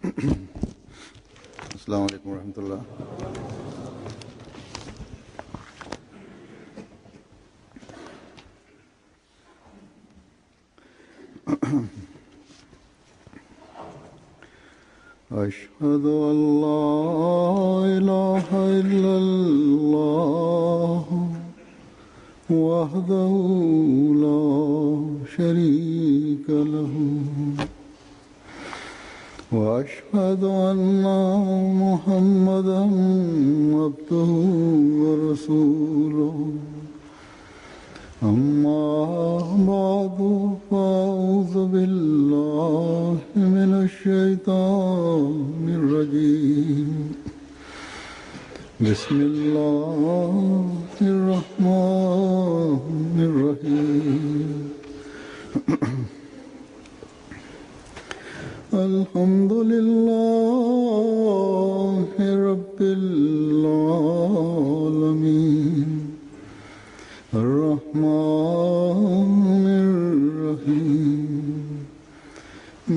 अस्सलाम वालेकुम रहमतुल्लाह। अशहदु अल्ला इलाहा इल्लल्लाह वहदहु ला शरीका लहू वअशहदु अन्ना मुहम्मदन अब्दुहु व रसूलुहु अम्मा बादु फ़अऊज़ु बिल्लाहि मिनश शैतानिर रजीम बिस्मिल्लाहिर रहमानिर रहीम अल्हम्दुलिल्लाहि रब्बिल आलमीन अर्रहमानिर रहीम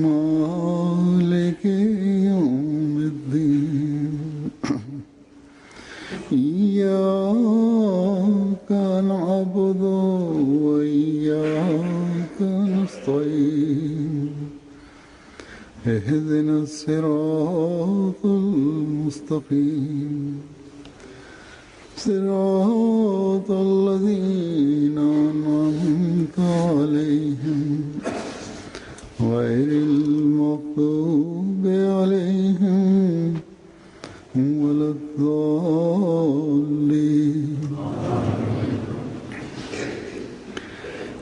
मालिकि यौमिद्दीन इय्याका नअबुदु व इय्याका नस्तईन इहदिना सिरातल मुस्तक़ीम सिरातल लज़ीना अनअमता अलैहिम गैरिल मग़दूबि अलैहिम वलद्दाल्लीन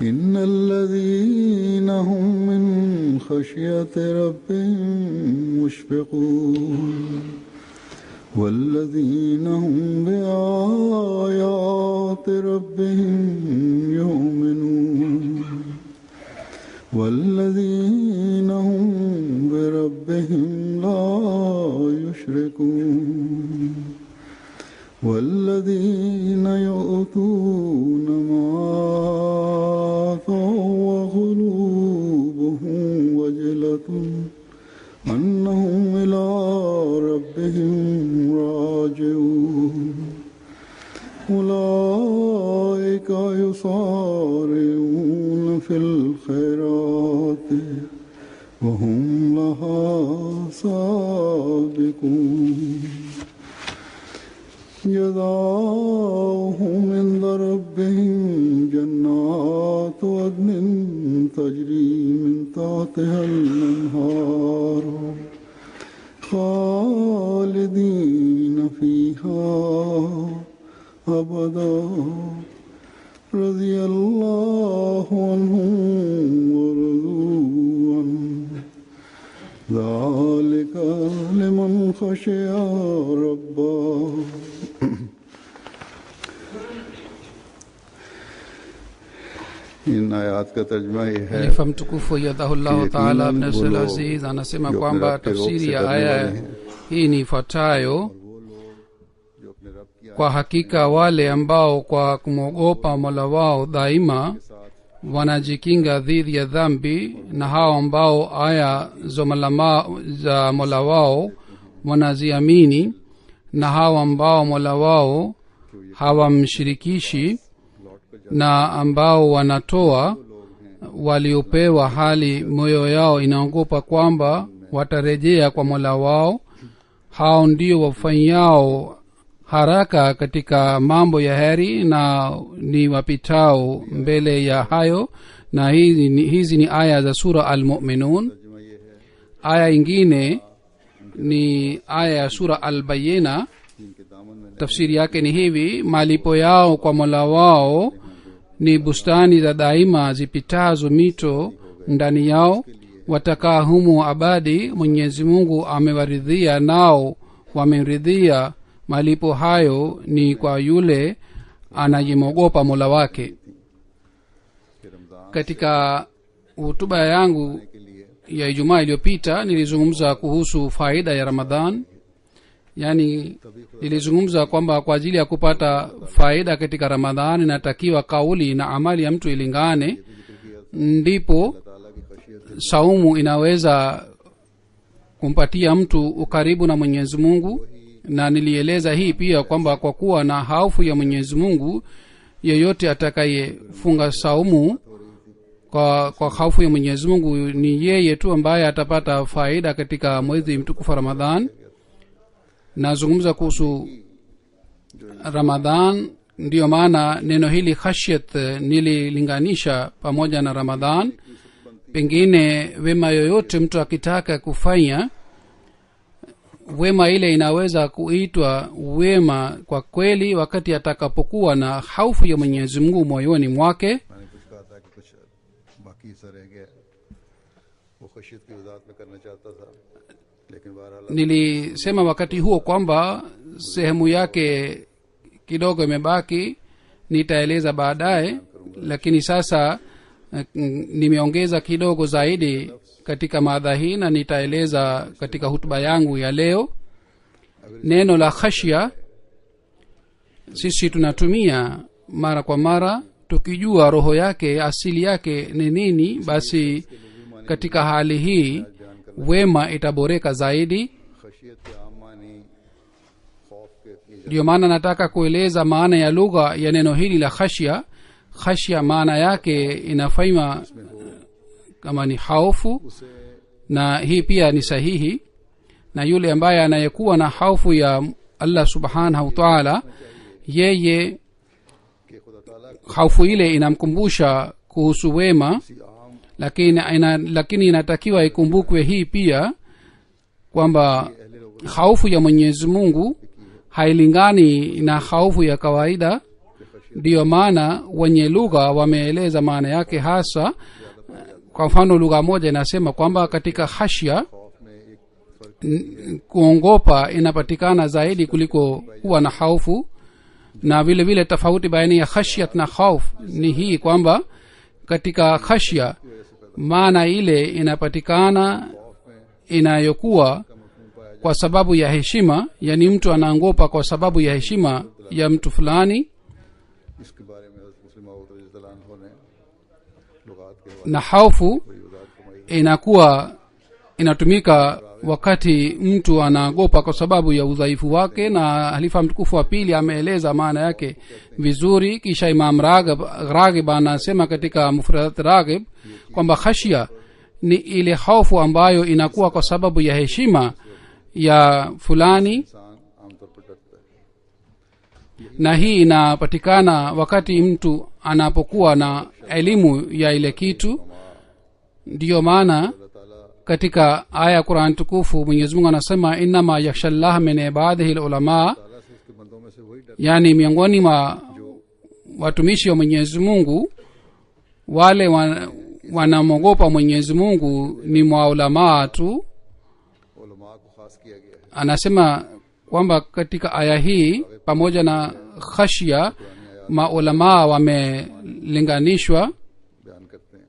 इन्नल लज़ीना हुम मिन खशियति रब्बिहिम मुश्फ़िक़ून वल्लज़ीना हुम बिआयाति रब्बिहिम युमिनून वल्लज़ीना हुम बिरब्बिहिम ला युश्रिकून वल्लज़ीना यु'तूना मा आतौ व क़ुलूबुहुम वजिलतुन अन्नहुम इला रब्बिहिम राजिऊन उलाइका युसारिऊन फिल खैराति व हुम लहा साबिकून जज़ाओहुम इंदा रब्बिहिम जन्नातु अदनिन तजरी मिन तहतिहल अन्हार खालिदीन फीहा अबदा रज़ियल्लाहु अन्हुम व रज़ू अन्हु ज़ालिका लिमन खशिया रब्बह। इन आयात का तर्जुमा ये है। Khalifa mtukufu yadahullahu taala ibn Abdul Aziz anasema kwamba tafsiri ya aya hii ni ifuatayo: kwa hakika wale ambao kwa kumwogopa Mola wao daima wanajikinga dhidi ya dhambi, na hao ambao aya za Mola wao wanaziamini, na hao ambao Mola wao hawamshirikishi, na ambao wanatoa waliopewa, hali moyo yao inaogopa kwamba watarejea kwa Mola wao. Hao ndio wafanyao haraka katika mambo ya heri na ni wapitao mbele ya hayo. Na hizi ni aya za sura Al-Mu'minun. Aya ingine ni aya ya sura Al-Bayyina. Tafsiri yake ni hivi: malipo yao kwa Mola wao ni bustani za daima zipitazo mito ndani yao, watakaa humo abadi. Mwenyezi Mungu amewaridhia, nao wameridhia. Malipo hayo ni kwa yule anayemwogopa Mola wake. Katika hotuba yangu ya Ijumaa iliyopita nilizungumza kuhusu faida ya Ramadhan. Yani nilizungumza kwamba kwa ajili ya kupata faida katika Ramadhani inatakiwa kauli na amali ya mtu ilingane, ndipo saumu inaweza kumpatia mtu ukaribu na mwenyezi mungu. Na nilieleza hii pia kwamba kwa kuwa na hofu ya mwenyezi mungu, yeyote atakayefunga saumu kwa hofu ya mwenyezi mungu ni yeye tu ambaye atapata faida katika mwezi mtukufu wa ramadhan. Nazungumza kuhusu ramadhan, ndiyo maana neno hili khashyat nililinganisha pamoja na ramadhan. Pengine wema yoyote mtu akitaka kufanya, wema ile inaweza kuitwa wema kwa kweli wakati atakapokuwa na hofu ya mwenyezi mungu moyoni mwake. मैंने कुछ कहा था कि कुछ बाकी सा रह गया, वो खशियत की वजाहत में करना चाहता था, लेकिन बहरहाल Nilisema wakati huo kwamba sehemu yake kidogo imebaki, nitaeleza baadaye, lakini sasa nimeongeza kidogo zaidi katika mada hii na nitaeleza katika hutuba yangu ya leo. Neno la khashya sisi tunatumia mara kwa mara tukijua roho yake, asili yake ni nini. Basi katika hali hii wema itaboreka zaidi. खशियत के आम मानी खौफ के अपनी Ndio maana nataka kueleza maana ya lugha ya neno hili la khashya. Khashya maana yake inafanywa kama ni hofu, na hii pia ni sahihi. Na yule ambaye anayekuwa na hofu ya Allah subhanahu wa ta'ala, yeye कि खुदा ताला hofu ile inamkumbusha kuhusu wema, किसी आम lakini inatakiwa ikumbukwe hii pia kwamba hofu ya mwenyezi mungu hailingani na hofu ya kawaida. ndiyo maana wenye lugha wameeleza maana yake hasa. Kwa mfano, lugha moja inasema kwamba katika khashya खौफ में एक फर्क kuongopa inapatikana zaidi kuliko kuwa na hofu. Na vile vile tofauti baina ya khashyat na khauf ni hii kwamba katika khashya maana ile inapatikana inayokuwa kwa sababu ya heshima, yani mtu anaogopa kwa sababu ya heshima ya mtu fulani. इसके बारे में हज़रत मुस्लिम मऊद रज़ियल्लाहु अन्हु ने लुगात के हवाले Na hofu से वजाहत फरमाई। inakuwa inatumika wakati mtu anaogopa kwa sababu ya udhaifu wake, na halifa mtukufu wa pili ameeleza maana yake vizuri. Kisha Imam Raghib anasema katika Mufradat Raghib kwamba khashya ni ile hofu ambayo inakuwa kwa sababu ya heshima ya fulani, इंसान आमतौर पर डरता है। na hii inapatikana wakati mtu anapokuwa na elimu ya ile kitu. ndiyo maana अल्लाह ताला katika aya ya Qur'an tukufu Mwenyezi Mungu anasema innama yakhshallaha min ibadihi alulama, ताला से उसके बंदों में से वही डर yani miongoni mwa watumishi wa Mwenyezi Mungu wale wanamwogopa Mwenyezi Mungu ni maulamaa tu. उलमा को खास किया गया है। Anasema kwamba katika aya hii pamoja na khashya maulamaa wamelinganishwa. बयान करते हैं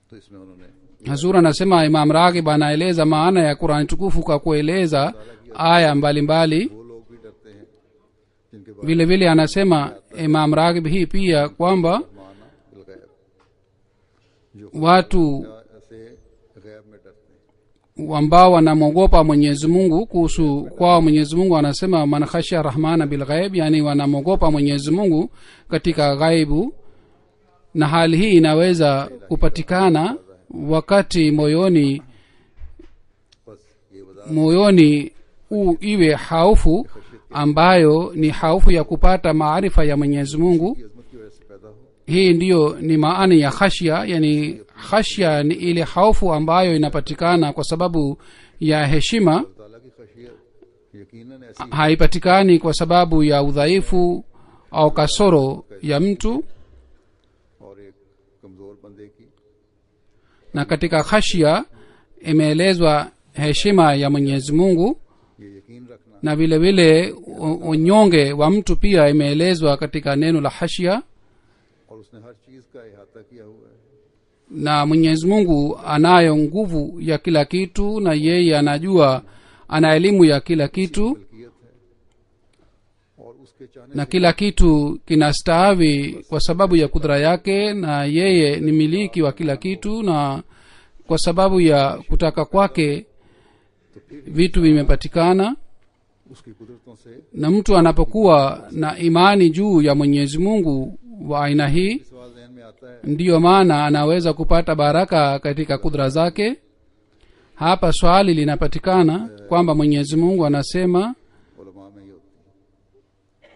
तो इसमें उन्होंने Hazur anasema Imam Raghib anaeleza maana ya Qur'an tukufu kwa kueleza aya mbalimbali. वो लोग भी डरते हैं जिनके बारे Vile vile anasema Imam Raghib hii pia kwamba में माना बिलगैब जो watu से गैब में डरते हैं। ambao wanamwogopa Mwenyezi Mungu, kuhusu kwao Mwenyezi Mungu anasema man khashya rahmana bil ghaib, yani wanamwogopa Mwenyezi Mungu katika ghaibu. Na hali hii inaweza kupatikana wakati moyoni बस ये वजह moyoni iwe haufu ambayo ni haufu ya kupata maarifa ya Mwenyezi Mungu. की अजमत की वजह से पैदा हो। Hii ndiyo ni maana ya khashya, yani khashya ni ile haufu ambayo inapatikana kwa sababu ya heshima, अल्लाह ताला की खशियत यकीनन ऐसी haipatikani kwa sababu ya udhaifu au kasoro ya mtu. और एक कमजोर बंदे की Na katika khashya imeelezwa heshima ya Mwenyezi Mungu, ये यकीन रखना na vile vile unyonge wa mtu pia imeelezwa katika neno la khashya. और उसने हर चीज का इहाता किया हुआ है। Na Mwenyezi Mungu anayo nguvu ya kila kitu, na yeye anajua, ana elimu ya kila kitu, मलकियत है और उसके चाहने na kila kitu kinastaawi kwa sababu ya kudra yake, na yeye ni miliki wa kila kitu, na kwa sababu ya kutaka kwake vitu vimepatikana. उसकी कुदरतों से Na mtu anapokuwa na imani juu ya Mwenyezi Mungu wa aina hii, सवाल ज़हन में आता है ndiyo maana anaweza kupata baraka katika kudra zake. Hapa swali linapatikana kwamba Mwenyezi Mungu anasema उलमा में ये होती है,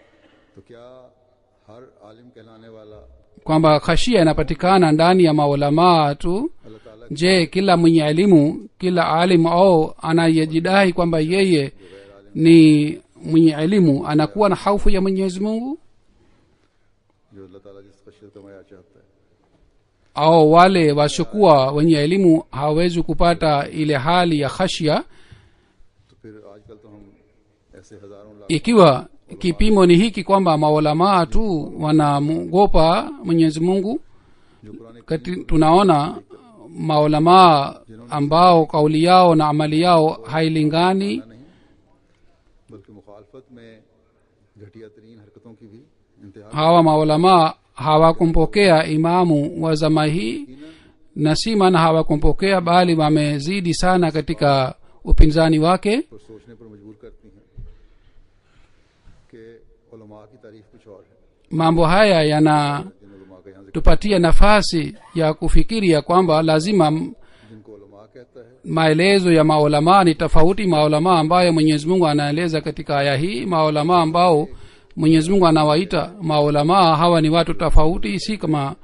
तो क्या हर आलिम कहलाने वाला kwamba khashia inapatikana ndani ya maulamaa tu. अल्लाह ताला Je, kila mwenye elimu, kila alimu au anayejidai kwamba yeye ni mwenye elimu anakuwa na hofu ya Mwenyezi Mungu, जो अल्लाह ताला जिस खशियत का मया चाहता है, au wale wasiokuwa wenye elimu hawezi kupata ile hali ya khashia? तो फिर आजकल तो हम ऐसे हजारों lakh Ikiwa kipimo ni hiki kwamba maulamaa tu wanamwogopa Mwenyezi Mungu, जो Quran tunaona maulamaa ambao kauli yao na amali yao hailingani, नहीं बल्कि मुखालफत में घटिया तरीन हरकतों की भी इंतहा hawa maulamaa hawakumpokea imamu wa zama hii, na si maana hawakumpokea, bali wamezidi sana katika upinzani wake. पर सोचने पर मजबूर करती हैं कि उलमा की तारीफ कुछ और है, Mambo haya yanatupatia जिन उलमा का यहाँ nafasi ya kufikiria kwamba lazima जिनको उलमा कहता है maelezo ya maulamaa ni tofauti. Maulamaa ambayo Mwenyezi Mungu anaeleza katika aya hii, maulamaa ambao Mwenyezi Mungu anawaita maulamaa, hawa ni watu tofauti, si kama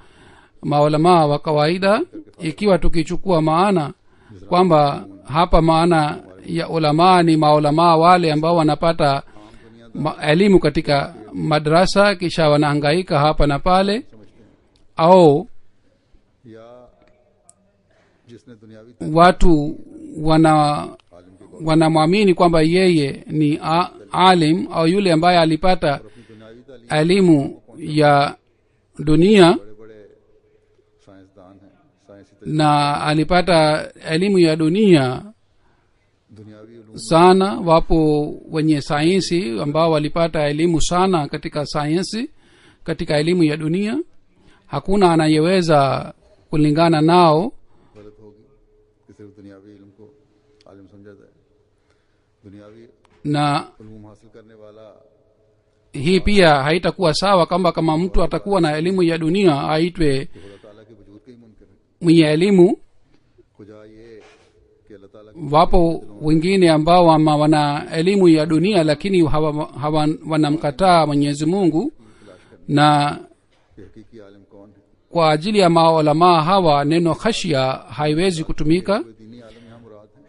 maulamaa wa kawaida. Ikiwa tukichukua maana kwamba hapa maana ya ulamaa ni maulamaa wale ambao wanapata elimu katika madrasa kisha wanahangaika hapa na pale, au या जिसने दुनियावी watu आलिम की wanamwamini kwamba yeye ni alim, au yule ambaye alipata अपनी दुनियावी तालीम elimu ya dunia बड़े बड़े साइंसदान हैं, साइंसी na alipata elimu ya dunia दुनियावी Uloom sana. Wapo wenye sayansi ambao walipata elimu sana katika sayansi, katika elimu ya dunia. Hakuna anayeweza kulingana nao, गलत होगी कि सिर्फ दुनियावी इल्म को आलिम समझा जाए। दुनियावी na उलूम हासिल करने वाला hii pia haitakuwa sawa kwamba kama mtu atakuwa na elimu ya dunia aitwe खुदा ताला के वजूद का ही मुनकर है। mwenye elimu. खुदा ये कि अल्लाह ताला Wapo wengine ambao wana elimu ya dunia lakini wanamkataa Mwenyezi Mungu, na की हकीकी आलिम कौन है, kwa ajili ya maulamaa hawa neno khashia haiwezi kutumika. कोई दीनी आलिम यहाँ मुराद है,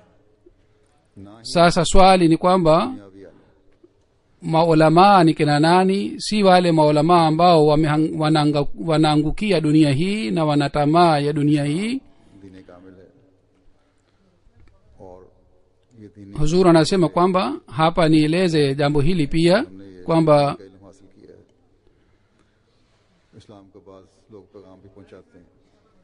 ना ही Sasa swali ni kwamba दुनियावी आलिम। maulamaa ni kina nani? Si wale maulamaa ambao wanaangukia dunia hii na wana tamaa ya dunia hii. दीन कामिल है और ये दीनी Huzur anasema kwamba hapa nieleze jambo hili pia हमने ये kwamba का इल्म हासिल किया है। इस्लाम का बाज लोग पैगाम भी पहुंचाते हैं,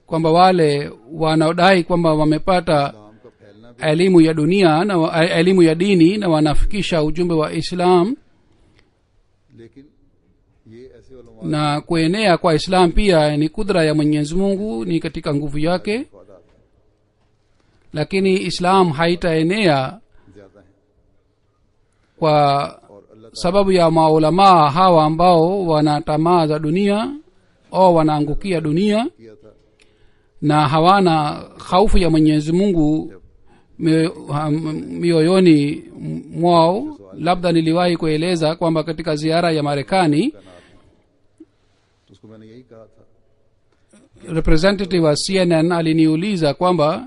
kwamba wale wanaodai kwamba wamepata इस्लाम का फैलना भी, elimu ya dunia na elimu ya dini na wanafikisha ujumbe wa Islam, लेकिन ये ऐसे उलमा na kuenea kwa Islam pia ni kudra ya Mwenyezi Mungu, ni katika nguvu yake. इफादात हैं, Lakini Islam haitaenea ज्यादा हैं kwa और अल्लाह sababu ya maulamaa hawa ambao wana tamaa za dunia au wanaangukia dunia किया था na hawana hofu ya Mwenyezi Mungu mioyoni mwao. Labda niliwahi kueleza kwamba katika ziara ya Marekani, तो उसको मैंने यही कहा था representative wa CNN aliniuliza kwamba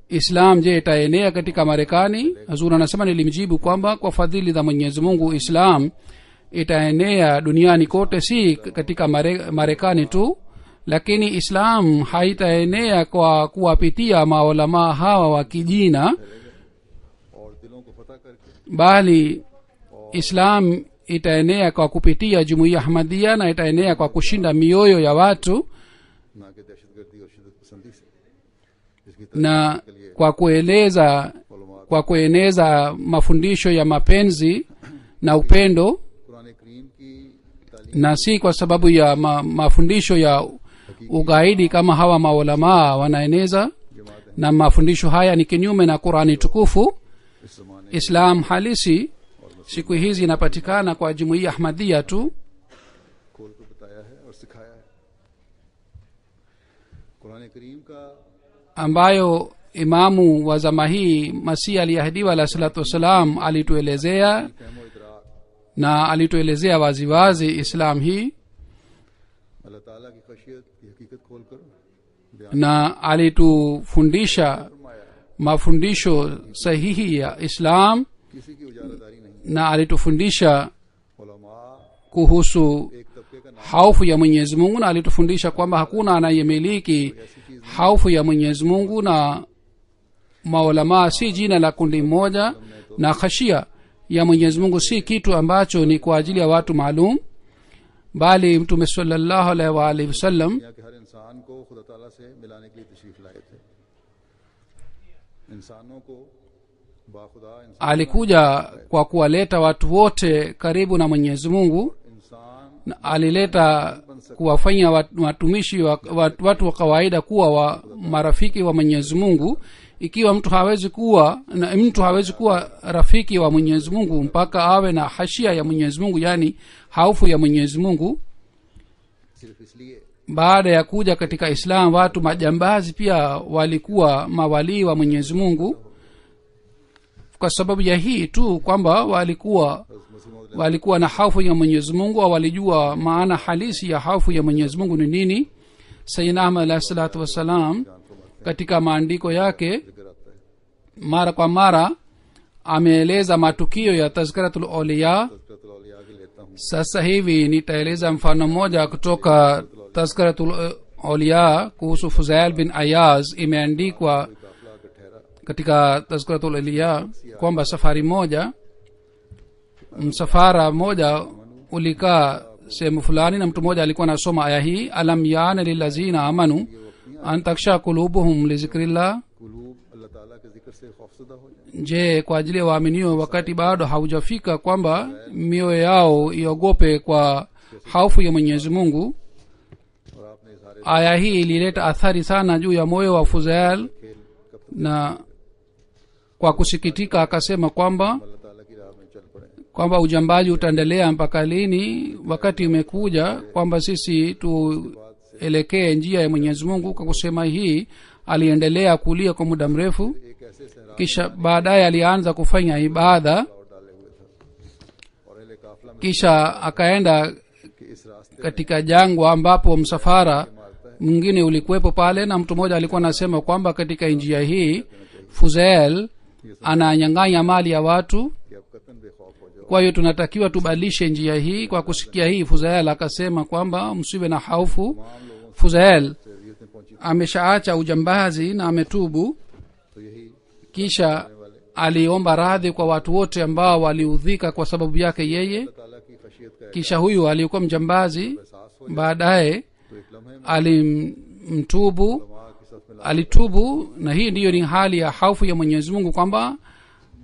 Islam je itaenea katika Marekani? Hazur anasema nilimjibu kwamba kwa fadhili za Mwenyezi Mungu Islam itaenea duniani kote, si katika Marekani tu, lakini Islam haitaenea kwa kuwapitia maulamaa hawa wa kijina, और दिलों को फतह करके bali Islam itaenea kwa kupitia jumuiya Ahmadiyya, na itaenea kwa kushinda mioyo ya watu ना कि दहशतगर्दी और शिदत पसंदी से, जिसकी na के लिए kwa kueneza mafundisho ya mapenzi na upendo, Quran करीम की तालीम na si kwa sababu ya mafundisho ya ugaidi kama hawa maulamaa wanaeneza. जमात na mafundisho haya ni kinyume na qurani tukufu. इस जमाने islam halisi siku hizi inapatikana kwa jumuiya ahmadhia tu. खोल कर बताया है और सिखाया है. कुरान करीम का ambayo imamu wa zama hii masihi aliahidiwa alayhi salatu wassalam alituelezea फहमो इदराक na alituelezea waziwazi islam hii, अल्लाह ताला की खशियत की हकीकत खोल कर बयान na alitufundisha फरमाया. mafundisho sahihi ya islam, किसी की उजारादारी नहीं. na alitufundisha उलमा kuhusu एक तबके का नाम haufu ya mwenyezi mungu, na alitufundisha kwamba hakuna anayemiliki haufu ya mwenyezi mungu, na maulamaa si jina la kundi moja, na khashia ya mwenyezi mungu si kitu ambacho ni kwa ajili ya watu maalum, bali mtume sallallahu alaihi wa alihi wasallam दुनिया के हर इंसान को खुदा ताला से मिलाने के लिए तशरीफ लाए थे. इंसानों को बाखुदा इंसान alikuja kwa kuwaleta watu wote karibu na mwenyezi mungu, इंसान na alileta kuwafanya watumishi watu wa kawaida kuwa wa marafiki wa mwenyezi mungu. Ikiwa mtu hawezi kuwa rafiki wa mwenyezi mungu mpaka awe na hashia ya mwenyezi mungu, yani haufu ya mwenyezi mungu. सिर्फ इसलिए Baada ya kuja katika islam, watu majambazi pia walikuwa mawalii wa mwenyezi mungu kwa sababu ya hii tu kwamba walikuwa na haufu ya mwenyezi mungu, au walijua maana halisi ya haufu ya mwenyezi mungu ni nini. sayyidina ahmad alayhi salatu wassalam katika maandiko yake जिक्र आता है. mara kwa mara ameeleza matukio ya tazkiratul awliya. तज़किरतुल औलिया की लेता हूँ. sasa hivi nitaeleza mfano mmoja kutoka tazkiratul awliya kuhusu fuzail bin ayaz. Imeandikwa काफिला का ठहरा katika tazkiratul awliya kwamba safari moja, msafara mmoja ulikaa sehemu fulani, na mtu mmoja alikuwa anasoma aya hii, alam yana lillazina amanu an taksha qulubuhum li zikrillah. कुलूब अल्लाह ताला के जिक्र से खौफज़दा हो जाए. je, kwa ajili ya waaminio wakati bado haujafika kwamba mioyo yao iogope kwa haufu ya mwenyezi mungu. और आपने इज़हार aya hii ilileta athari sana juu ya moyo wa fuzail, खेल का na kwa kusikitika akasema kwamba अल्लाह ताला की राह में चल पड़े. ujambaji utaendelea mpaka lini? Wakati umekuja kwamba sisi tuelekee njia ya mwenyezi mungu. Kwa kusema hii aliendelea kulia kwa muda mrefu, एक ऐसे सहरा kisha baadaye alianza kufanya ibada, और डाले हुए था और अहले काफिला में kisha akaenda कि इस रास्ते katika jangwa ambapo msafara mwingine ulikuwepo pale, na mtu mmoja alikuwa anasema kwamba katika njia hii fuzail ananyang'anya mali ya watu, कि अब कतन बेखौफ हो जाओ. kwa hiyo tunatakiwa tubadilishe njia hii. Kwa kusikia hii fuzail akasema kwamba msiwe na haufu. fuzail तर्बियतें पहुंची ameshaacha ujambazi na ametubu. तो यही Kisha aliomba radhi kwa watu wote ambao waliudhika kwa sababu yake yeye. अल्लाह ताला की खशियत का Kisha huyu aliyekuwa mjambazi एहसास हो baadaye तो एक लम्हे में alimtubu, माँ की सफ में alitubu. Na hii ndiyo ni hali ya haufu ya mwenyezi mungu, kwamba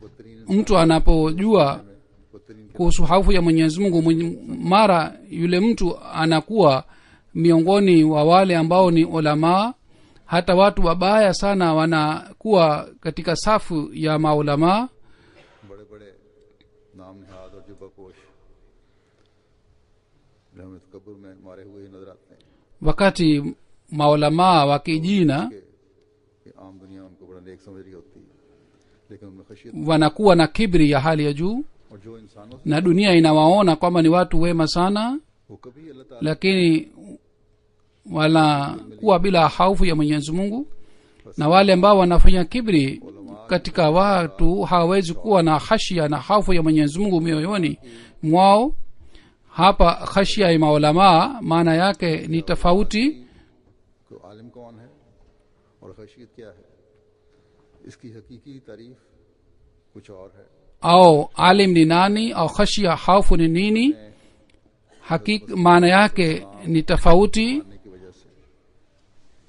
बदतरीन mtu anapojua बदतरीन kuhusu haufu ya mwenyezi mungu, mara yule mtu anakuwa miongoni wa wale ambao ni ulamaa. Hata watu wabaya sana wanakuwa katika safu ya maulamaa. बड़े बड़े नाम निहाद और जुब्बापोश रहमत कब्र में मारे हुए ही नजर आते हैं Wakati maulamaa wa kijina कि आम दुनिया उनको बड़ा नेक समझ रही होती है, लेकिन उनमें खशियत wanakuwa na kibri ya hali ya juu, और जो इंसानों से na dunia inawaona kwamba ni watu wema sana, वो कभी अल्लाह ताला lakini wanakuwa bila haufu ya mwenyezi mungu. Na wale ambao wanafanya kibri katika watu hawawezi kuwa na khashia na haufu ya mwenyezi mungu mioyoni mwao. Hapa khashia ya maulamaa maana yake ni tofauti. को आलिम कौन है और खशियत क्या है, इसकी हकीकी तारीफ कुछ और है. Au alim ni nani, au khashia haufu ni nini, maana yake ni tofauti. करने की वजह से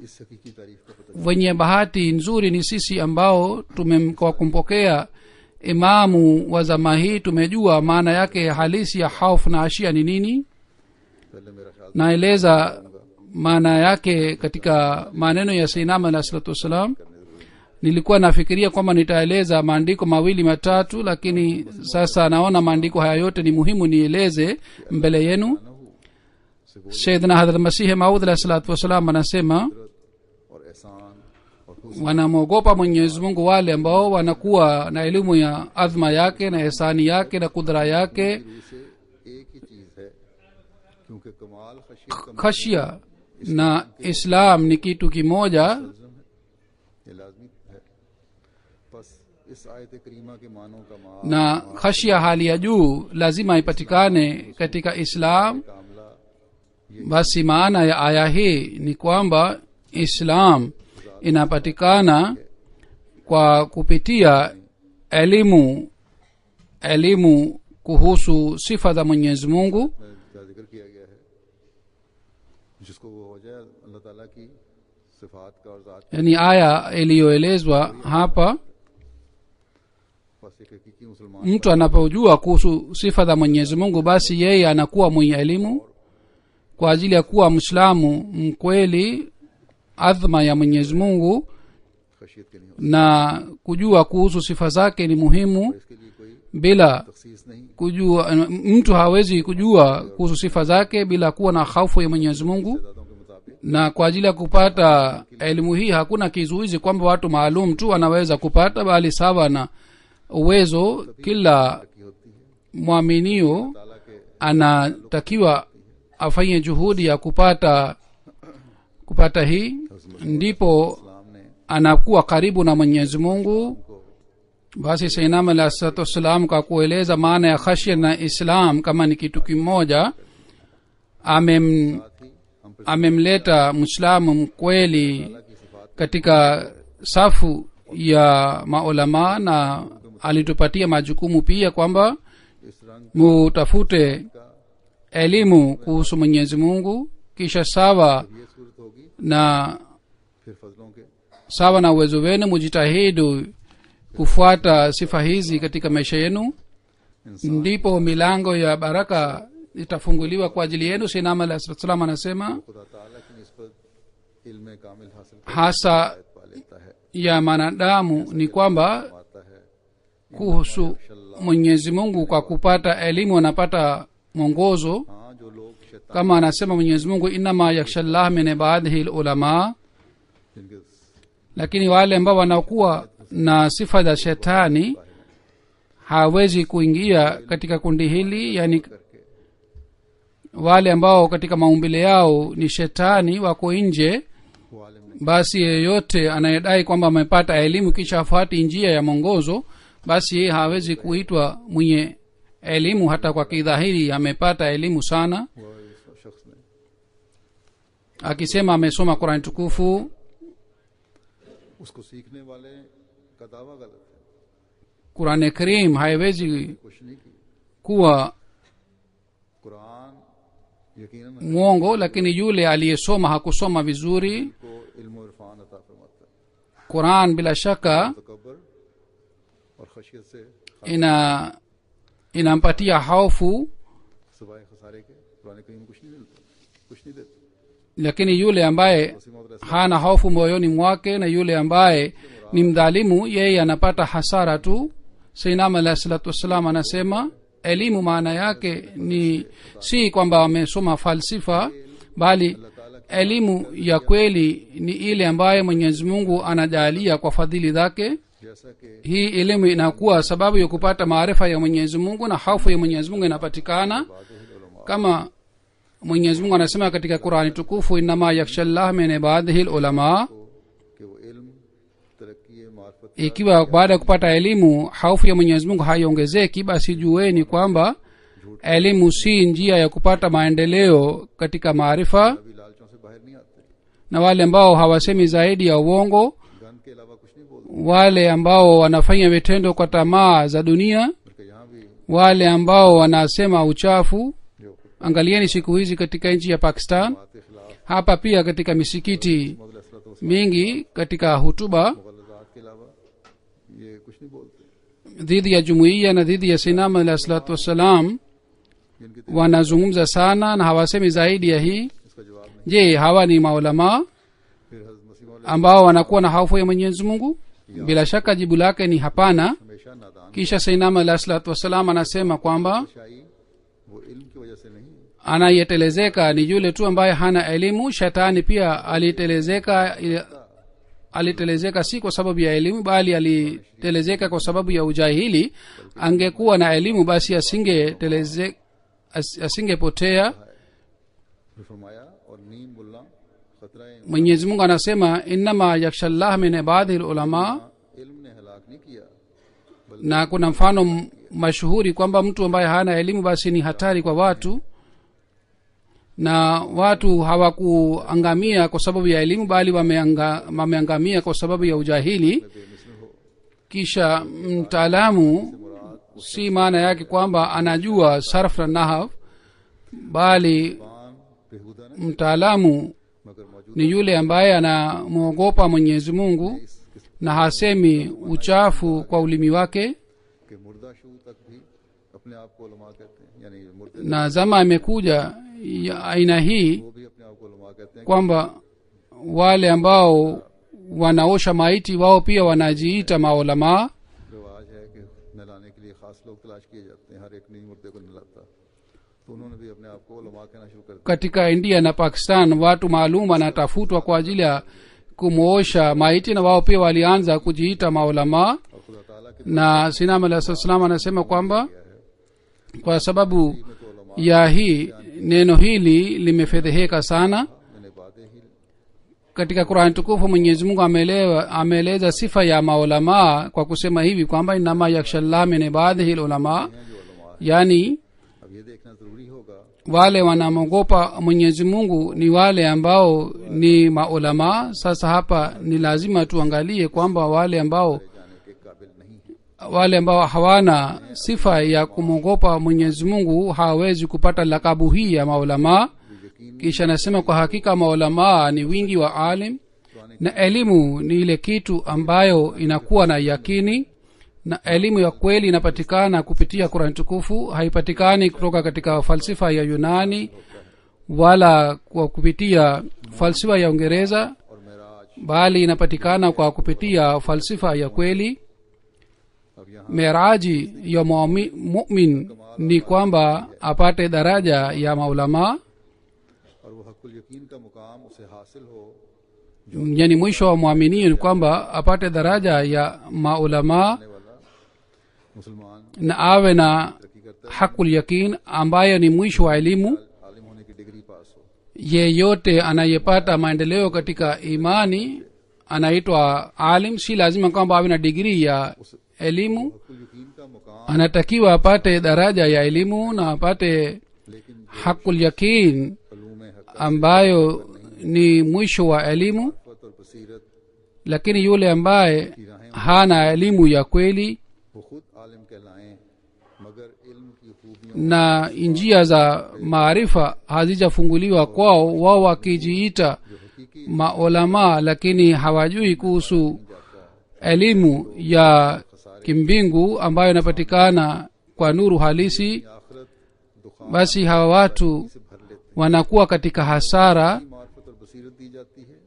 इस हकीकी तारीफ का पता Wenye bahati nzuri ni sisi ambao kwa kumpokea imamu wa zama hii tumejua maana yake halisi ya haufu na ashia ni nini. पहले मेरा ख्याल Naeleza maana yake katika maneno ya sayyidina alayhi salatu wassalam. nilikuwa nafikiria kwamba nitaeleza maandiko mawili matatu, lakini sasa naona maandiko haya yote ni muhimu nieleze mbele yenu. Sayyidina Hadrat Masih Maud alayhi salatu wasalam anasema और एहसान और हुस्न wanamwogopa Mwenyezi Mungu wale ambao wanakuwa na elimu ya adhma yake na ihsani yake na kudra yake. से एक ही चीज है, क्योंकि कमाल खशियत का Khashia na Islam ni kitu kimoja. मुलज़म है, ये लाज़मी है. बस इस आयत करीमा के मानों का Na khashia hali ya juu lazima ipatikane katika Islam. कामला Basi maana ya aya hii ni kwamba Islam inapatikana kwa kupitia elimu kuhusu sifa za Mwenyezi Mungu, का जिक्र किया गया है, जिसको वो हो जाए अल्लाह ताला की सिफात का और ज़ात का. yani aya iliyoelezwa hapa. बस एक हकीकी मुसलमान Mtu anapojua kuhusu sifa za Mwenyezi Mungu, basi yeye anakuwa mwenye elimu kwa ajili ya kuwa Muislamu mkweli. Adhma ya Mwenyezi Mungu खशियत के नहीं हो, na kujua kuhusu sifa zake ni muhimu. इसके लिए कोई Bila तखसीस नहीं. kujua, mtu hawezi kujua kuhusu sifa zake bila kuwa na hofu ya Mwenyezi Mungu. दादों के मुताबिक Na kwa ajili ya kupata elimu hii hakuna kizuizi kwamba watu maalum tu wanaweza kupata, bali sawa na uwezo kila की होती है. mwaminio ताला के anatakiwa afanye juhudi ya kupata hii, ndipo इस्लाम ने anakuwa karibu na Mwenyezi Mungu. को Basi Sayyidina alayhi salatu wassalam kwa kueleza maana ya khashya na Islam kama ni kitu kimoja, साथ ही हम amemleta Muislamu mkweli की सिफात katika safu ya maulama, na alitupatia majukumu pia kwamba इस रंग mutafute का elimu kuhusu Mwenyezi Mungu, kisha sawa ये सूरत होगी, na फिर फजलों के sawa na uwezo wenu mujitahidi kufuata sifa hizi katika maisha yenu, इंसान ndipo milango ya baraka itafunguliwa kwa ajili yenu. Sayyidina alayhi salatu wasallam anasema खुदा ताला की निस्बत इल्म कामिल हासिल कर hasa पा लेता है, ya manadamu ni kwamba पाता है. kuhusu Mwenyezi Mungu kwa kupata elimu anapata mwongozo, हाँ, जो लोग शैतान kama anasema Mwenyezi Mungu, innama yakhshallah min ibadihi ulama. जिनके Lakini wale ambao wanakuwa na sifa za shetani hawezi kuingia katika kundi hili, yani करके wale ambao katika maumbile yao ni shetani wako nje. वो आलिम नहीं, Basi yeyote anayedai kwamba amepata elimu kisha afuati njia ya mwongozo, basi yeye hawezi kuitwa mwenye elimu, hata kwa kidhahiri amepata elimu sana. वो इस शख्स ने Akisema amesoma Qur'an tukufu, उसको सीखने वाले का दावा गलत है, Qur'an Karim haiwezi कुछ नहीं की. kuwa कुरान यकीनन mwongo, lakini yule aliyesoma hakusoma vizuri. को इल्म और इरफान अता फरमाता है. Qur'an bila shaka तकब्बर और खशियत से inampatia hofu, सिवाय खसारे के कुरान करीम में कुछ नहीं मिलता, कुछ नहीं देता. lakini yule ambaye hana hofu moyoni mwake na yule ambaye ni mdhalimu, yeye anapata hasara tu. Sayyidina alayhi salatu wassalam anasema elimu maana yake ni si kwamba amesoma falsifa, bali elimu ya kweli ni ile ambayo Mwenyezi Mungu anajalia kwa fadhili zake. जैसा कि Hii elimu inakuwa sababu ya kupata maarifa ya Mwenyezi Mungu na hofu ya Mwenyezi Mungu inapatikana, kama Mwenyezi Mungu anasema katika Qur'ani tukufu, innama yakhshallah min ibadihi ulama. कि वो इल्म तरक्की मार्फत Ikiwa baada ya kupata elimu hofu ya Mwenyezi Mungu haiongezeki, basi jueni kwamba elimu si njia ya kupata maendeleo katika maarifa. भी लालचों से बाहर नहीं आते, Na wale ambao hawasemi zaidi ya uongo, gun के अलावा कुछ नहीं बोलते. wale ambao wanafanya vitendo kwa tamaa za dunia, बल्कि यहाँ भी wale ambao wanasema uchafu. जो Angalieni siku hizi katika nchi ya Pakistan, बात के खिलाफ hapa पia katika misikiti mingi katika hutuba मुगलजात के अलावा ये कुछ नहीं बोलते. dhidi ya jumuiya na dhidi ya Sayyidina alayhi salatu wassalam जिनके wanazungumza sana na hawasemi zaidi ya hii. इसका जवाब नहीं. Je, hawa ni maulama फिर हज़रत मसीह मौला ambao wanakuwa na hofu ya Mwenyezi Mungu? bila shaka jibu lake ni hapana. हमेशा नादान kisha sainam alah salatu wassalam anasema kwamba शाही वो इल्म की वजह से नहीं, anayetelezeka ni yule tu ambaye hana elimu. shetani pia alitelezeka si kwa sababu ya elimu, bali alitelezeka kwa sababu ya ujahili. angekuwa na elimu basi asingepotea. फिर फरमाया और नीम बुल्ला खतरा है, mwenyezi mungu anasema innama yakshallah min ibadihi lulama, इल्म ने हलाक नहीं किया, na kuna mfano mashuhuri kwamba mtu ambaye hana elimu basi ni hatari kwa watu, na watu hawakuangamia kwa sababu ya elimu, bali wameangamia kwa sababu ya ujahili. बेमिसल हो। kisha mtaalamu si maana yake kwamba anajua sarf na nahv, bali पान बेहुदा नहीं, mtaalamu मगर मौजूद ni yule ambaye anamwogopa mwenyezi mungu na hasemi uchafu kwa ulimi wake. के मुर्दा शू तक भी अपने आप को उलमा कहते हैं, यानी मुर्दे na zama imekuja ya aina hii वो भी अपने आप को उलमा कहते हैं। kwamba wale ambao wanaosha maiti wao pia wanajiita maulamaa. रिवाज है कि नहलाने के लिए खास लोग तलाश किए जाते हैं, हर एक नहीं मुर्दे को नहलाता, तो उन्होंने भी अपने आप को उलमा कहना शुरू कर दिया। katika india na pakistan watu maalum wanatafutwa kwa ajili ya kumwosha maiti, na wao pia walianza kujiita maulamaa. और खुदा ताला के na sinam alah salam anasema kwamba kwa sababu में तो उलमा ya hii neno hili limefedheheka sana. मैंने बातें ही katika qurani tukufu mwenyezi mungu ameeleza sifa ya maulamaa kwa kusema hivi kwamba innama yakshallah min ibadihi lulama, हैं जो उलमा है। yani अब ये देखना जरूरी होगा wale wanamwogopa mwenyezi mungu ni wale ambao ni maulamaa. sasa hapa ni lazima tuangalie kwamba wale ambao जाने के काबिल नहीं है। wale ambao hawana sifa ya kumwogopa mwenyezi mungu hawawezi kupata lakabu hii ya maulamaa. kisha nasema kwa hakika maulamaa ni wingi wa alim, na elimu ni ile kitu ambayo inakuwa na yakini, na elimu ya kweli inapatikana kupitia qurani tukufu, haipatikani kutoka katika falsifa ya yunani wala kwa kupitia falsifa ya uingereza, और Meraj bali inapatikana kwa kupitia falsifa ya kweli. अब यहाँ meraji ya mumin ni kwamba apate daraja ya maulamaa, और वो हकुल यकीन का मुकाम उसे हासिल हो, yani mwisho wa mwaminio ni kwamba apate daraja ya maulamaa आने वाला मुसलमान na awe na तरक्की करता hakul yakin ambayo ni mwisho wa elimu. है, आलिम होने की डिग्री पास हो। yeyote anayepata maendeleo katika imani anaitwa alim. si lazima kwamba awe na digrii ya elimu, हकुल यकीन का मुकाम, anatakiwa apate daraja ya elimu na apate लेकिन hakul yakin फ़लूम हक़ ambayo ni mwisho wa elimu. और बसीरत lakini yule ambaye hana elimu ya kweli वो खुद आलिम कहलाएं, मगर इल्म की खूबियों na njia za maarifa hazijafunguliwa kwao, wao wakijiita हकीकी maulamaa lakini hawajui kuhusu elimu ya kimbingu ambayo inapatikana kwa nuru halisi, आखिरत दुखान basi hawa watu से भर लेते wanakuwa katika hasara हैं। मार्फत और बसीरत दी जाती है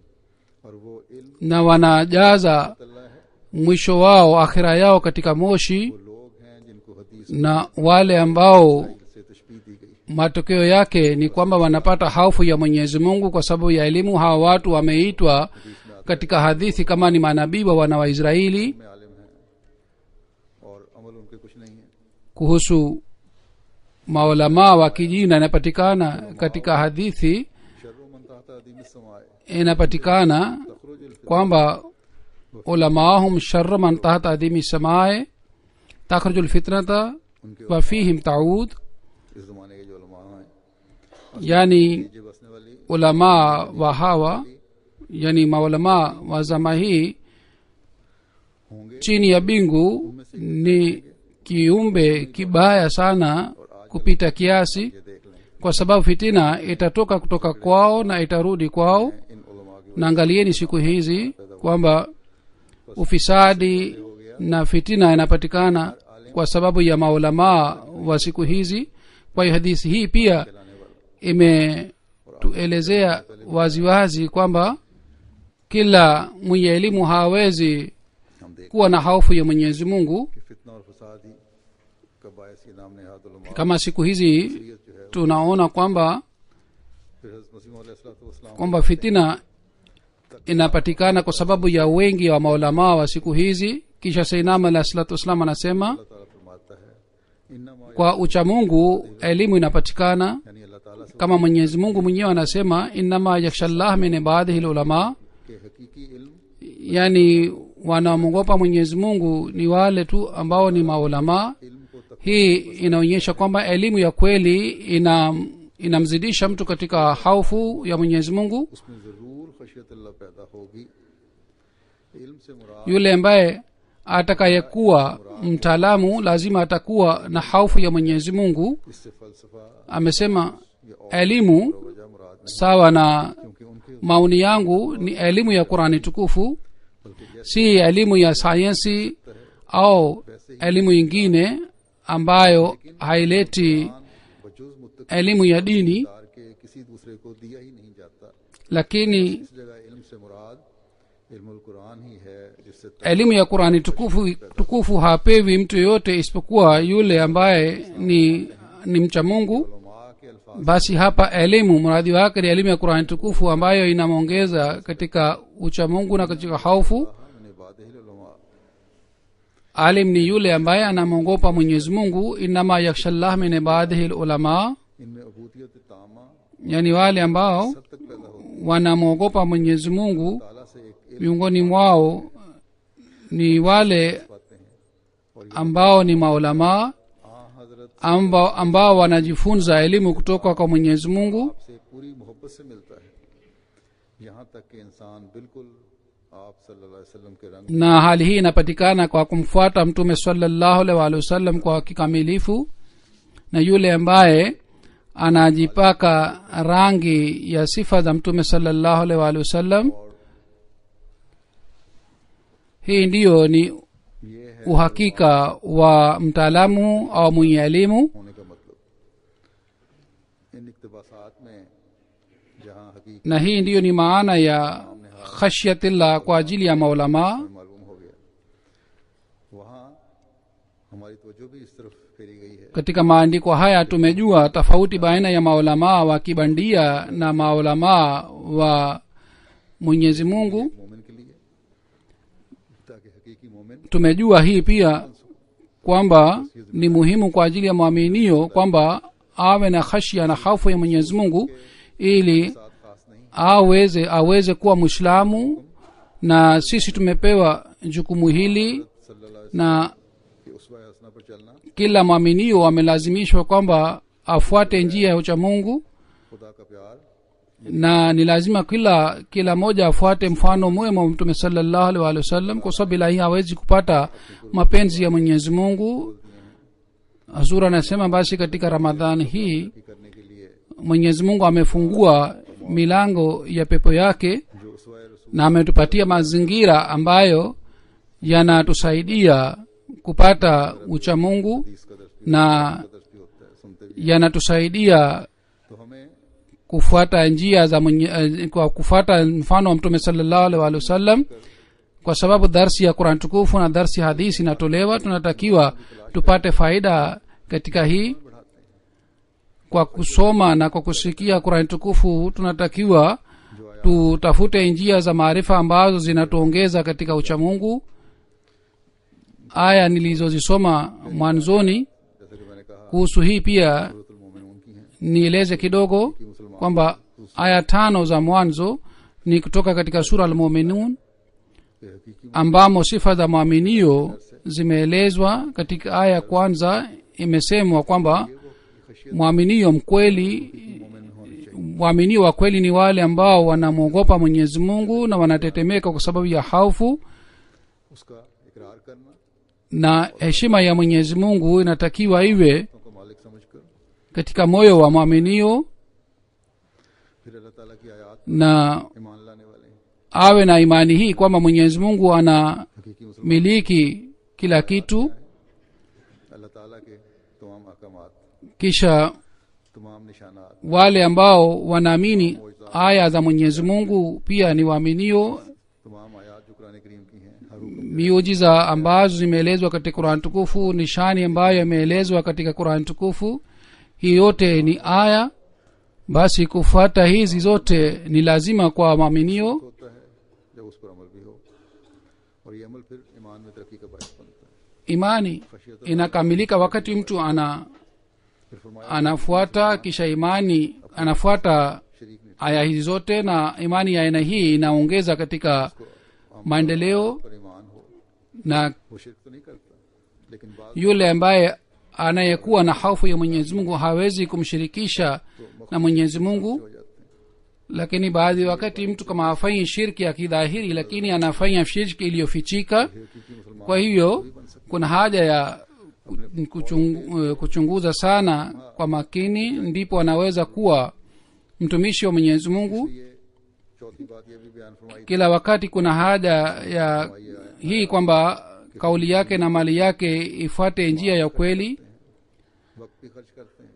और वो इल्म na wanajaza तल्ला है। mwisho wao akhira yao katika moshi, वो लोग हैं जिनको हदीस na wale ambao से तशबीह दी गई। matokeo yake ni kwamba wanapata hofu ya mwenyezi mungu kwa sababu ya elimu. hawa watu wameitwa katika hadithi kama ni manabii wa wana wa israeli. में आलिम हैं और अमल उनके कुछ नहीं है। kuhusu maulamaa wa kijina inapatikana katika hadithi, शर्रु मन तहत अदीम समाए inapatikana तखरुज kwamba ulamaahum sharra man tahta adimi samae takhruju lfitnata उनके wa fihim taud, इस जमाने के जो उलमा हैं, yani ये बसने वाली ulamaa wa hawa, yani maulamaa wa zama hii होंगे chini ya bingu ni kiumbe kibaya sana kupita kiasi, ये देख लें। kwa sababu fitina itatoka kutoka kwao na itarudi kwao. इन उलमा की na angalieni siku hizi kwamba ufisadi na fitina inapatikana kwa sababu ya maulamaa wa siku hizi. kwa hiyo hadithi hii pia imetuelezea waziwazi kwamba kila mwenye elimu hawezi हम kuwa na hofu ya mwenyezi mungu. कि फितना और फसाद ही का बायस ये नाम नेहाद उलमा kama siku hizi जो है tunaona kwamba फिर हज़रत मसीह मौला अलैहिस्सलाम kwamba fitina inapatikana kwa sababu ya wengi wa maulamaa wa siku hizi. kisha sainam alah salatu wassalam anasema अल्लाह ताला फरमाता है इन्नमा kwa uchamungu elimu inapatikana, यानी अल्लाह ताला से kama mwenyezi mungu mwenyewe anasema innama yakhshallah min ibadihi lulama, के हकीकी इल्म yani wanaomwogopa mwenyezi mungu ni wale tu ambao ni maulamaa. इल्म को तक hii inaonyesha kwamba elimu ya kweli inamzidisha mtu katika haufu ya mwenyezi mungu. उसमें जरूर खशियत अल्लाह पैदा होगी। इल्म से मुराद yule ambaye atakayekuwa mtaalamu lazima atakuwa na haufu ya mwenyezi mungu. इससे फलसफा amesema elimu वजह मुराद नहीं, sawa na क्योंकि उनके maoni yangu ni elimu ya qurani tukufu, बल्कि जैसे si elimu ya sayansi au elimu ingine ambayo haileti बजुज Muttaqi elimu ya dini. दार के किसी दूसरे को दिया ही नहीं जाता। lakini इस जगह इल्म से मुराद इल्मुल कुरान ही है, जिससे elimu ya qurani tukufu hapewi mtu yoyote isipokuwa yule ambaye ni mcha mungu. उलमा के अल्फाज basi hapa elimu mradi wake ni elimu ya qurani tukufu ambayo inamwongeza katika ucha mungu na katika haufu. ने बादहिल उलमा alim ni yule ambaye anamwogopa mwenyezi mungu. innama yakhshallah min ibadihi lulama, इनमें अबूदियत तामा yani wale ambao तक पैदा होती wanamwogopa mwenyezi mungu है। ताला से एक miongoni mwao ni wale पाते हैं और ये ambao ni maulamaa हजरत ambao wanajifunza elimu kutoka kwa mwenyezi mungu. से पूरी मोहब्बत से मिलता है, यहाँ तक कि इंसान बिल्कुल आप सल्लल्लाहु अलैहि वसल्लम के रंग na hali hii inapatikana kwa kumfuata mtume sallallahu alaihi wasallam kwa kikamilifu. na yule ambaye anajipaka rangi ya sifa za mtume sallallahu alaihi wasallam, hii ndiyo ni ये है uhakika wa mtaalamu au mwenye elimu. होने का मतलब। इन इक्तबासात में जहाँ हकीकत na hii ndiyo ni maana ya khashyatillah kwa ajili ya maulamaa. में मालूम हो गया, वहाँ हमारी तवज्जो भी इस तरफ फेरी गई है। katika maandiko haya tumejua tofauti baina ya maulamaa wa kibandia na maulamaa wa mwenyezi mungu. मोमिन के लिए, ताकि हकीकी मोमिन tumejua hii pia kwamba ni muhimu kwa ajili ya mwaminio kwamba awe na khashya na hofu ya mwenyezi mungu ili साथ खास नहीं aweze kuwa mwislamu. na sisi tumepewa jukumu hili, सल्लल्लाहु अलैहि na वसल्लम की उसवा हसना पर चलना, kila mwaminio amelazimishwa kwamba afuate njia ya uchamungu, खुदा का प्यार, na ni lazima kila moja afuate mfano mwema wa mtume sallallahu alaihi wasallam, kwa sababu bila hii hawezi kupata mapenzi ya mwenyezi mungu. hazur anasema basi katika ramadhani hii की करने के लिए mwenyezi mungu amefungua milango ya pepo yake जो उसवा रसूल na ametupatia mazingira ambayo yanatusaidia kupata uchamungu इस कदर na कदर भी होता है, सुनते भी। yanatusaidia तो हमें kufuata njia za kwa kufuata mfano wa mtume sallallahu alaihi wasallam. kwa sababu darsi ya Qur'an tukufu na darsi ya hadithi inatolewa, tunatakiwa tupate faida katika hii. kwa kusoma na kwa kusikia Qur'an tukufu tunatakiwa tutafute njia za maarifa ambazo zinatuongeza katika uchamungu. aya nilizozisoma mwanzoni जैसे कि मैंने कहा kuhusu hii pia सूरतुल मोमिनून की हैं nieleze kidogo कि मुसलमान kwamba aya 5 za mwanzo ni kutoka katika sura al-Mu'minun के हकीकी ambamo sifa za mwaminio zimeelezwa. katika aya ya kwanza imesemwa kwamba mwaminio mkweli, मोमिन होनी चाहिए। waaminio wa kweli ni wale ambao wanamwogopa mwenyezi mungu na wanatetemeka kwa sababu ya haufu, उसका इकरार करना, na heshima ya mwenyezi mungu inatakiwa iwe तो को मालिक समझकर katika moyo wa mwaminio, फिर अल्लाह ताला की आयत na ईमान लाने वाले हैं। awe na imani hii kwamba mwenyezi mungu हकीकी मुसलमान anamiliki kila kitu. अल्लाह ताला के तमाम अहकामात, kisha तमाम निशानात, wale ambao wanaamini aya za mwenyezi mungu pia ni waaminio. तमाम आयात जो कुरान करीम की हैं, हर हुक्म miujiza ambazo zimeelezwa katika Qur'an tukufu, nishani ambayo imeelezwa katika Qur'an tukufu, hii yote ni aya. basi kufuata hizi zote ni lazima kwa maaminio. होता है जब उस पर अमल भी हो, और ये अमल फिर ईमान में तरक्की का बायस बनता है। imani inakamilika wakati mtu फिर फरमाया anafuata, kisha imani anafuata शरीक ने aya hizi zote, na imani ya aina hii inaongeza katika maendeleo. पर ईमान हो, Na वो शिरक तो नहीं करता, लेकिन बाद yule ambaye anayekuwa na hofu ya Mwenyezi Mungu hawezi kumshirikisha na Mwenyezi Mungu. हो जाते हैं। Lakini baadhi wakati mtu kama hafanyi shirki ya kidhahiri, lakini anafanya shirki iliyofichika, क्योंकि मुसलमान kwa hivyo kuna haja ya kuchunguza sana kwa makini, ndipo anaweza kuwa mtumishi wa Mwenyezi Mungu. ये चौथी बात ये भी बयान फरमाई Kila wakati kuna haja ya hii kwamba kauli yake na mali yake ifuate njia ya kweli. वक्त भी खर्च करते हैं,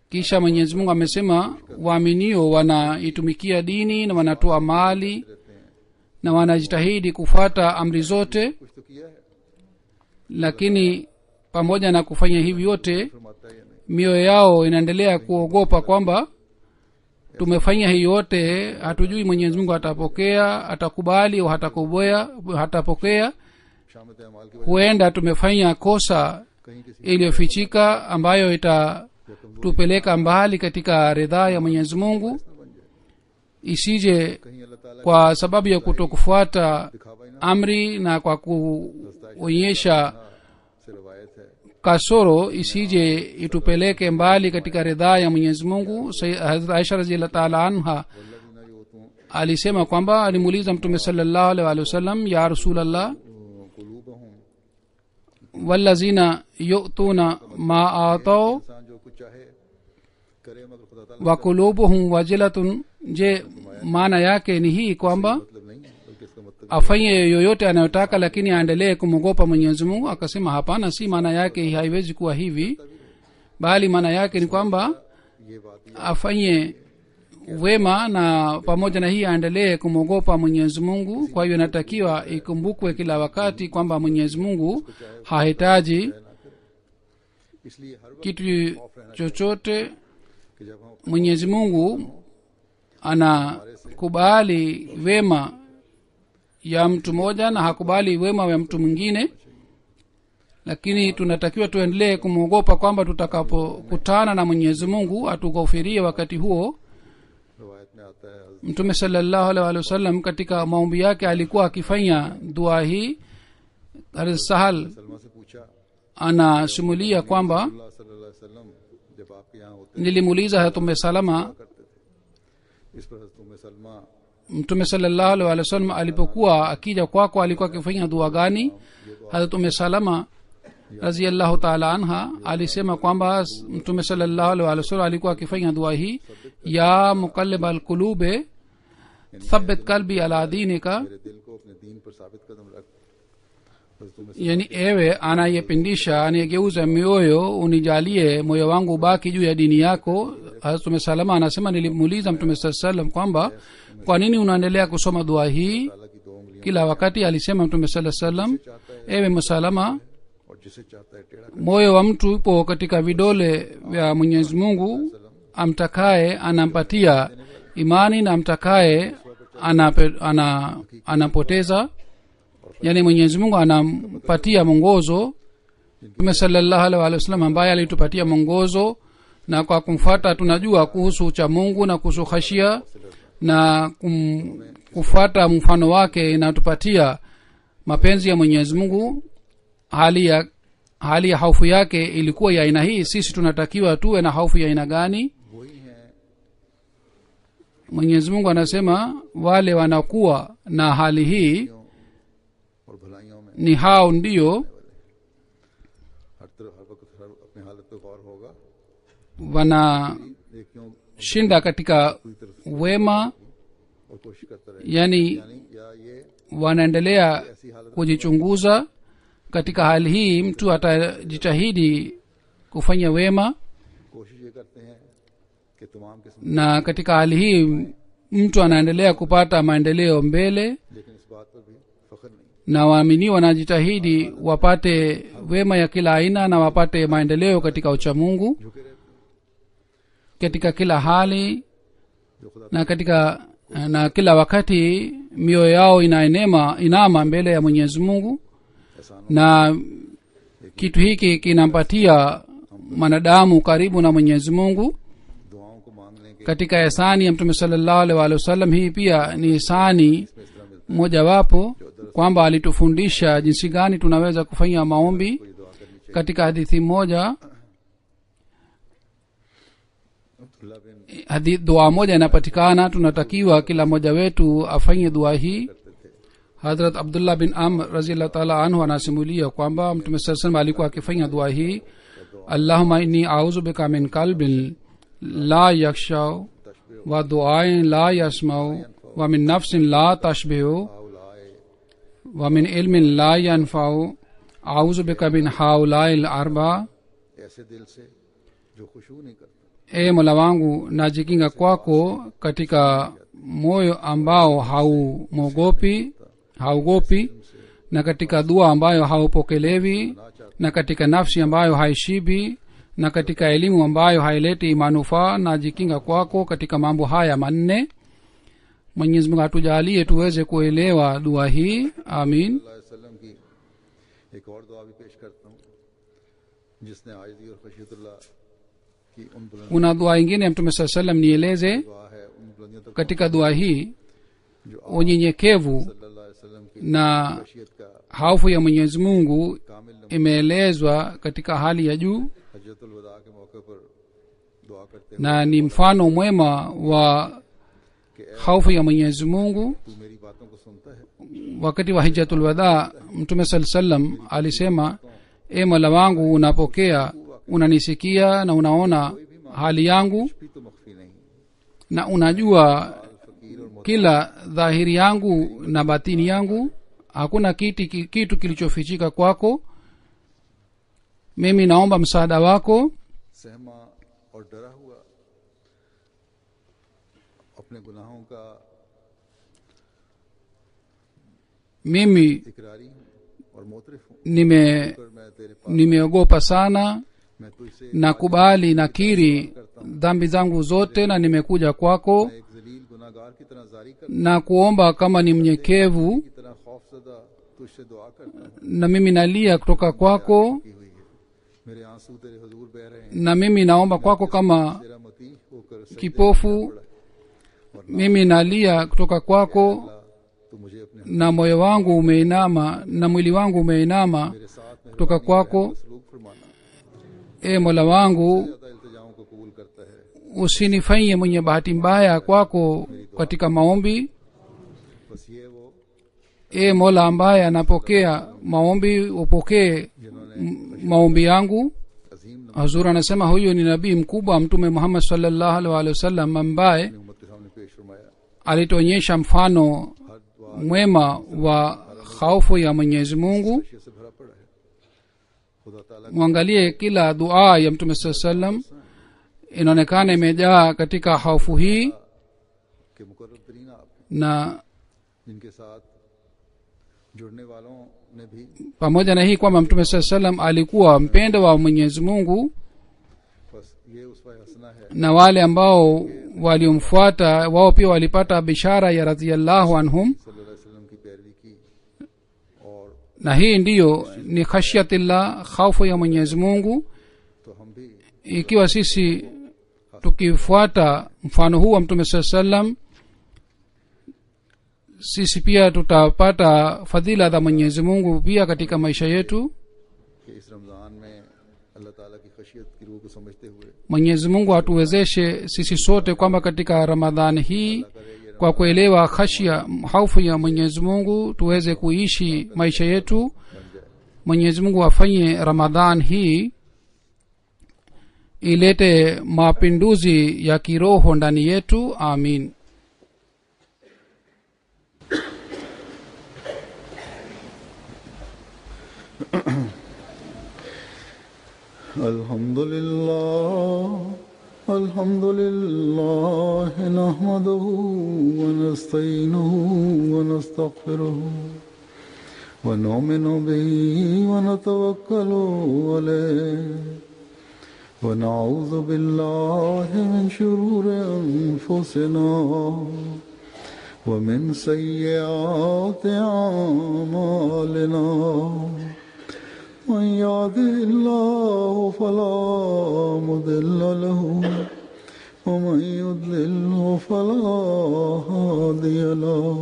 Kisha Mwenyezi Mungu amesema waaminio wanaitumikia dini na wanatoa mali रहते हैं, na wanajitahidi kufuata amri zote, कुछ तो किया है, lakini pamoja na kufanya hivi yote फरमाता है या नहीं। mioyo yao inaendelea kuogopa kwamba tumefanya hii yote, hatujui Mwenyezi Mungu atapokea, atakubali au hatapokea. शामत अमाल की वजह Huenda tumefanya kosa कहीं किसी iliyofichika ambayo itatupeleka mbali katika ridhaa ya Mwenyezi Mungu, न बन जाए, isije कहीं अल्लाह ताला kwa sababu ya kutokufuata दिखावा ही ना amri na kwa kuonyesha से रवायत है। kasoro isije itupeleke mbali katika ridhaa ya Mwenyezi Mungu. Hazrat Aisha radhiallahu ta'ala anha वल्लज़ीना युतून alisema kwamba alimuuliza Mtume sallallahu alaihi wasallam, ya Rasulullah, कुलूबहुम, wallazina yu'tuna ma atau इंसान जो कुछ चाहे करे मगर खुदा ताला wa qulubuhum wajilatun, je maana yake ni hii kwamba मतलब नहीं है, बल्कि इसका मतलब afanye yoyote anayotaka lakini aendelee kumwogopa Mwenyezi Mungu? Akasema hapana, si maana yake, haiwezi kuwa hivi, bali maana yake ni kwamba ये बात ही afanye wema na pamoja na hii aendelee kumwogopa Mwenyezi Mungu. Kwa hiyo inatakiwa ikumbukwe kila wakati kwamba Mwenyezi Mungu hahitaji ना करे, इसलिए हर वक्त kitu chochote. कि जब हम Mwenyezi Mungu anakubali wema ya mtu mmoja na hakubali wema wa mtu mwingine, lakini tunatakiwa tuendelee kumwogopa kwamba tutakapokutana na Mwenyezi Mungu atughofirie wakati huo. रवायत में आता है, Mtume sallallahu alaihi wasallam katika maombi yake alikuwa akifanya dua hii. Hazrat Sahal Salma से पूछा, anasimulia kwamba अल्लाह सल्लल्लाहु अलैहि वसल्लम जब आपके यहाँ होते nilimuuliza Hazrat Umm Salama, करते थे, इस पर हज़रत उम्मे Salma Mtume sallallahu alaihi wasallam alipokuwa akija kwako alikuwa akifanya dua gani? Hazrat Umm Salama radhiyallahu ta'ala anha alisema kwamba Mtume sallallahu alaihi wasallam alikuwa akifanya dua hii, ya muqallibal qulube thabbit qalbi ala dinika, मेरे दिल को अपने दीन पर साबित कदम रख। हज़रत उम्मे yani ewe anayepindisha anayegeuza mioyo unijalie moyo wangu ubaki juu ya dini yako. Hazrat Umm Salama anasema nilimuuliza Mtume sallallahu alaihi wasallam kwamba kwa nini unaendelea kusoma dua hii ताला की दो उंगलियां kila wakati? Alisema Mtume sallallahu alaihi wasallam, ewe Musalama, और जिसे चाहता है टेढ़ा moyo wa mtu upo katika vidole vya Mwenyezi Mungu. Amtakaye anampatia imani na amtakaye anapoteza, yani Mwenyezi Mungu anampatia mwongozo. Mtume sallallahu alaihi wasallam ambaye alitupatia mwongozo, na kwa kumfuata tunajua kuhusu ucha Mungu na kuhusu khashia, na kufuata mfano wake inatupatia mapenzi ya Mwenyezi Mungu. Hali ya hofu yake ilikuwa ya aina hii. Sisi tunatakiwa tuwe na hofu ya aina gani? वही है Mwenyezi Mungu anasema wale wanakuwa na hali hii और भलाइयों में ni hao ndio हर तरफ हर वक्त हर अपनी हालत पे गौर होगा, wanashinda नेकियों katika पूरी तरफ wema, और कोशिश करता रहे, yani यानी या ये wanaendelea ऐसी हालत kujichunguza. Katika hali hii mtu atajitahidi kufanya wema, कोशिश ये करते हैं कि तमाम किस्म, na katika hali hii mtu anaendelea kupata maendeleo mbele, लेकिन इस बात पर भी फख्र नहीं, na waamini wanajitahidi wapate wema ya kila aina na wapate maendeleo katika uchamungu झुके रहते katika kila hali हैं जो खुदा na kila wakati mioyo yao inama mbele ya Mwenyezi Mungu एहसानों na kitu hiki kinampatia mwanadamu karibu na Mwenyezi Mungu दुआओं को मांगने के katika ihsani ya Mtume sallallahu alaihi wasallam. Hii pia ni ihsani में इस तरह मिलता mojawapo kwamba alitufundisha jinsi gani tunaweza kufanya maombi. है कोई दुआ करनी चाहिए Katika hadithi moja, अब्दुल्लाह बिन dua moja inapatikana, tunatakiwa kila mmoja wetu afanye dua hii. करते थे Hadrat Abdullah bin Amr radhiyallahu ta'ala anhu anasimulia kwamba Mtume sallallahu alaihi alikuwa akifanya dua hii: Allahumma inni a'udhu bika min qalbin la yakhshaw wa du'ain la yasma'u wa min nafsin la tashbihu हाउलाए wa min ilmin la yanfa'u a'udhu bika min haula'il arba. ऐसे दिल से जो खुशू नहीं करता E Mola wangu, najikinga kwako katika moyo ambao haugopi na katika dua ambayo haupokelewi na katika nafsi ambayo haishibi na katika elimu ambayo haileti manufaa. Najikinga kwako katika mambo haya manne. Mwenyezi Mungu atujalie tuweze kuelewa dua hii. Amin. सल्लल्लाहु अलैहि वसल्लम की एक और दुआ भी पेश करता हूँ जिसने आजिज़ी और खशियतुल्लाह की उन बुलंद Kuna dua ingine ya Mtume sallallahu alaihi wasallam, nieleze दुआ है उन बुलंदियों तक katika dua hii जो unyenyekevu सल्लल्लाहु अलैहि वसल्लम की na खशियत का hofu ya Mwenyezi Mungu कामिल नमूना imeelezwa katika hali ya juu Hujjatul वदा के मौके पर दुआ करते हुए na ni mfano mwema wa hofu ya Mwenyezi Mungu. तू मेरी बातों को सुनता है Wakati wa hijjatul wada, Mtume sallallahu alaihi wasallam alisema: E Mola wangu, unapokea, unanisikia na unaona hali yangu भी तो मख्फी नहीं na unajua फकीर और kila dhahiri yangu na batini yangu. Hakuna kitu kilichofichika kwako. Mimi naomba msaada wako. सहमा और डरा हुआ अपने गुनाहों का Mimi इकरारी हूँ और मोतरफ हूँ पर मैं तेरे पास nimeogopa sana, मैं तुझसे nakubali nakiri dhambi zangu zote na nimekuja kwako एक जलील गुनाहगार की तरह जारी कर na kuomba kama ni mnyenyekevu, की तरह खौफजदा तुझसे दुआ करता हूँ na mimi nalia kutoka kwako, की हुई है मेरे आंसू तेरे हुजूर बह रहे हैं na mimi naomba kwako kama तेरा मती होकर सजदे kipofu. में पड़ा है। Mimi nalia kutoka kwako अल्लाह तू मुझे अपने na moyo wangu umeinama na mwili wangu umeinama मेरे साथ में kutoka kwako. सलूक फरमाना E Mola wangu, ज्यादा इल्तिजाओं को कबूल करता है usinifanyie mwenye bahati mbaya kwako katika maombi. बस ये वो E Mola ambaye anapokea maombi, upokee maombi yangu. अजीम Hazur anasema huyu ni nabii mkubwa, Mtume Muhammad sallallahu alaihi wasallam, ambaye नमूने उम्मत के सामने पेश फरमाया alituonyesha mfano हर दुआ mwema wa hofu ya Mwenyezi Mungu. खशियत से भरा पड़ा है खुदा ताला Mwangalie kila dua ya Mtume sallallahu alaihi wasallam, inaonekana imejaa katika hofu hii, के मुकर्रब तरीन आप na जिनके साथ जुड़ने वालों ने भी pamoja na hii kwamba Mtume sallallahu alaihi wasallam alikuwa mpendo wa Mwenyezi Mungu, बस ये उसवा हसना है na wale ambao waliomfuata wao pia walipata bishara ya radhiyallahu anhum. सल्लल्लाहु अलैहि वसल्लम की पैरवी की और Na hii ndiyo ni khashyatillah, hofu ya Mwenyezi Mungu. तो हम भी Ikiwa sisi tukifuata mfano huu wa Mtume sallallahu alaihi wasallam, sisi pia tutapata fadhila za Mwenyezi Mungu pia katika maisha yetu. कि इस रमजान में अल्लाह ताला की खशियत की रूह को समझते हुए Mwenyezi Mungu atuwezeshe sisi sote kwamba katika Ramadhani hii kwa kuelewa khashya, hofu ya Mwenyezi Mungu, tuweze kuishi maisha yetu. Mwenyezi Mungu afanye Ramadhan hii ilete mapinduzi ya kiroho ndani yetu. Amin. الحمد لله نحمده ونستعينه ونستغفره ونؤمن به ونتوكل عليه ونعوذ بالله من شرور أنفسنا ومن سيئات أعمالنا من يهده الله فلا مضل له ومن يضلله فلا هادي له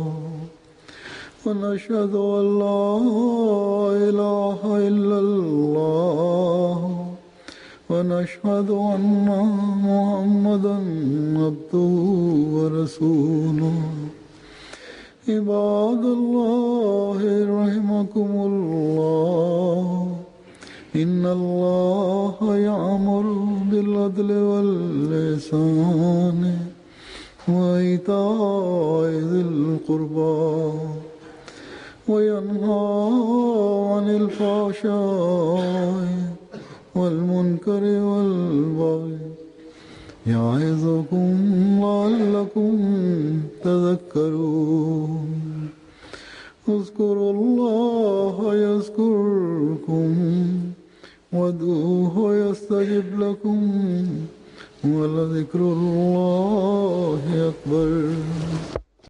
ونشهد أن لا إله إلا الله ونشهد أن محمدا عبده ورسوله عباد الله رحمكم الله إن الله يأمر بالعدل والإحسان وإيتاء ذي القربى وينهى عن الفحشاء والمنكر والبغي يعظكم لعلكم تذكرون اذكروا الله يذكركم وادعوه يستجب لكم ولذكر الله أكبر